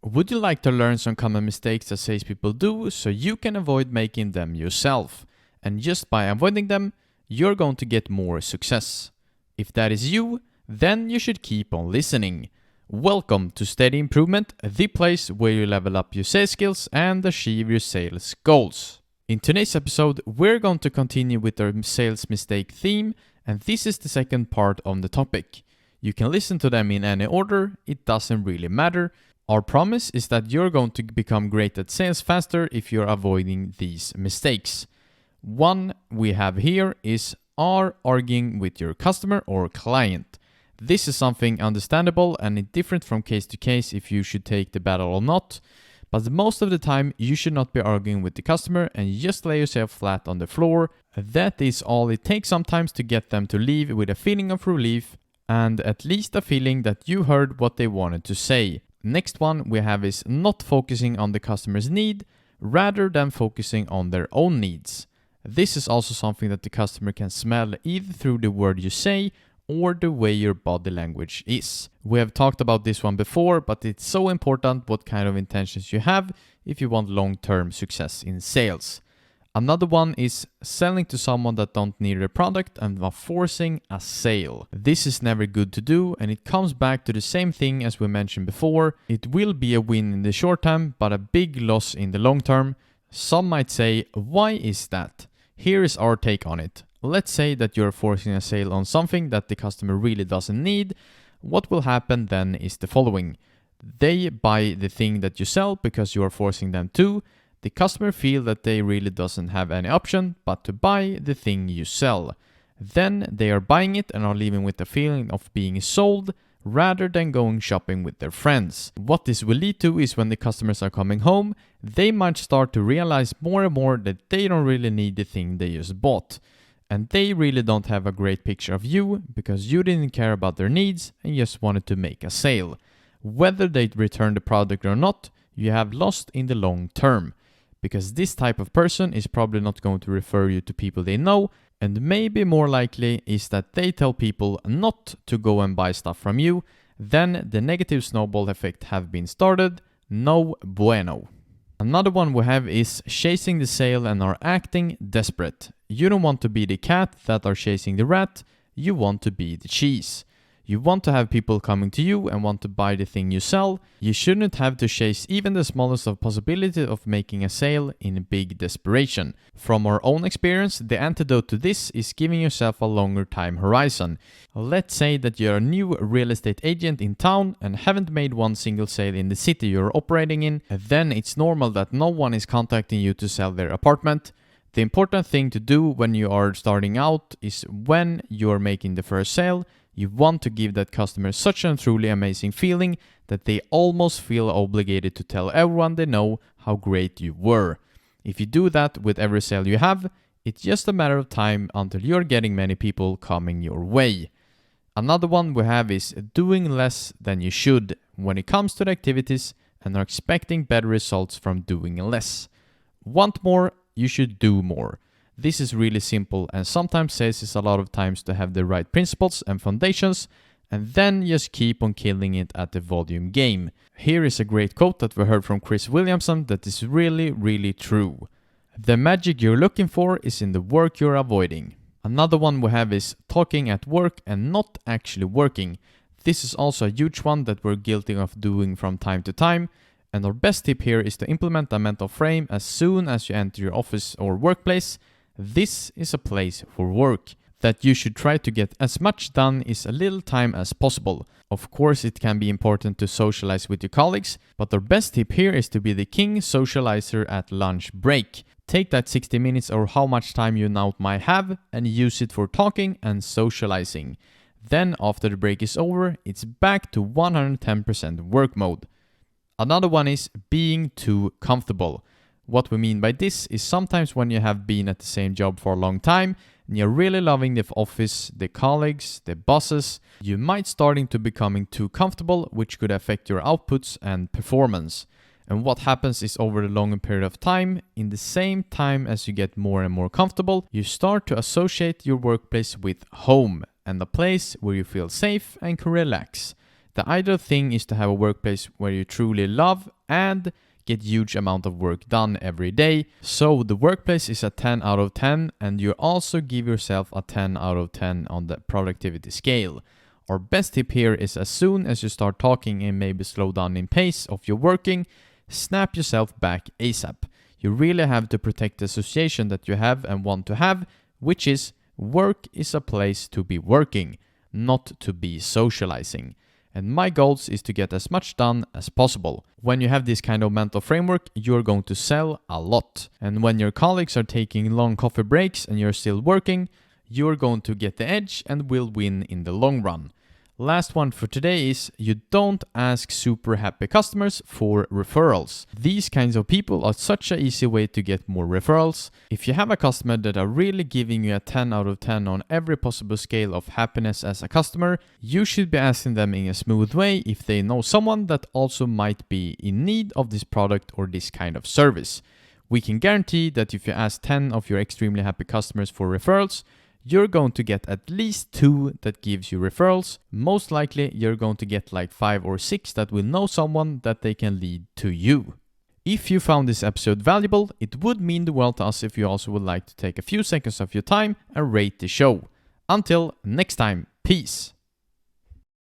Would you like to learn some common mistakes that salespeople do so you can avoid making them yourself? And just by avoiding them, you're going to get more success. If that is you, then you should keep on listening. Welcome to Steady Improvement, the place where you level up your sales skills and achieve your sales goals. In today's episode, we're going to continue with our sales mistake theme, and this is the second part on the topic. You can listen to them in any order, it doesn't really matter. Our promise is that you're going to become great at sales faster if you're avoiding these mistakes. One we have here is arguing with your customer or client. This is something understandable and it's different from case to case if you should take the battle or not. But most of the time, you should not be arguing with the customer and just lay yourself flat on the floor. That is all it takes sometimes to get them to leave with a feeling of relief and at least a feeling that you heard what they wanted to say. Next one we have is not focusing on the customer's need rather than focusing on their own needs. This is also something that the customer can smell either through the word you say or the way your body language is. We have talked about this one before, but it's so important what kind of intentions you have if you want long-term success in sales. Another one is selling to someone that don't need a product and forcing a sale. This is never good to do, and it comes back to the same thing as we mentioned before. It will be a win in the short term, but a big loss in the long term. Some might say, why is that? Here is our take on it. Let's say that you're forcing a sale on something that the customer really doesn't need. What will happen then is the following. They buy the thing that you sell because you are forcing them to. The customer feel that they really doesn't have any option but to buy the thing you sell. Then they are buying it and are leaving with the feeling of being sold rather than going shopping with their friends. What this will lead to is when the customers are coming home, they might start to realize more and more that they don't really need the thing they just bought. And they really don't have a great picture of you because you didn't care about their needs and just wanted to make a sale. Whether they return the product or not, you have lost in the long term. Because this type of person is probably not going to refer you to people they know, and maybe more likely is that they tell people not to go and buy stuff from you, then the negative snowball effect have been started. No bueno. Another one we have is chasing the sale and are acting desperate. You don't want to be the cat that are chasing the rat, you want to be the cheese. You want to have people coming to you and want to buy the thing you sell. You shouldn't have to chase even the smallest of possibility of making a sale in big desperation. From our own experience, the antidote to this is giving yourself a longer time horizon. Let's say that you're a new real estate agent in town and haven't made one single sale in the city you're operating in. Then it's normal that no one is contacting you to sell their apartment. The important thing to do when you are starting out is when you're making the first sale, you want to give that customer such a truly amazing feeling that they almost feel obligated to tell everyone they know how great you were. If you do that with every sale you have, it's just a matter of time until you're getting many people coming your way. Another one we have is doing less than you should when it comes to the activities and are expecting better results from doing less. Want more? You should do more. This is really simple and sometimes sales is a lot of times to have the right principles and foundations and then just keep on killing it at the volume game. Here is a great quote that we heard from Chris Williamson that is really true. The magic you're looking for is in the work you're avoiding. Another one we have is talking at work and not actually working. This is also a huge one that we're guilty of doing from time to time. And our best tip here is to implement a mental frame as soon as you enter your office or workplace. This is a place for work. That you should try to get as much done in as little time as possible. Of course, it can be important to socialize with your colleagues, but our best tip here is to be the king socializer at lunch break. Take that 60 minutes or how much time you now might have and use it for talking and socializing. Then after the break is over, it's back to 110% work mode. Another one is being too comfortable. What we mean by this is sometimes when you have been at the same job for a long time and you're really loving the office, the colleagues, the bosses, you might starting to becoming too comfortable, which could affect your outputs and performance. And what happens is over a longer period of time, in the same time as you get more and more comfortable, you start to associate your workplace with home and a place where you feel safe and can relax. The ideal thing is to have a workplace where you truly love and get huge amount of work done every day. So the workplace is a 10 out of 10 and you also give yourself a 10 out of 10 on the productivity scale. Our best tip here is as soon as you start talking and maybe slow down in pace of your working, snap yourself back ASAP. You really have to protect the association that you have and want to have, which is work is a place to be working, not to be socializing. And my goals is to get as much done as possible. When you have this kind of mental framework, you're going to sell a lot. And when your colleagues are taking long coffee breaks and you're still working, you're going to get the edge and will win in the long run. Last one for today is you don't ask super happy customers for referrals. These kinds of people are such an easy way to get more referrals. If you have a customer that are really giving you a 10 out of 10 on every possible scale of happiness as a customer, you should be asking them in a smooth way if they know someone that also might be in need of this product or this kind of service. We can guarantee that if you ask 10 of your extremely happy customers for referrals, you're going to get at least 2 that gives you referrals. Most likely, you're going to get like 5 or 6 that will know someone that they can lead to you. If you found this episode valuable, it would mean the world to us if you also would like to take a few seconds of your time and rate the show. Until next time, peace.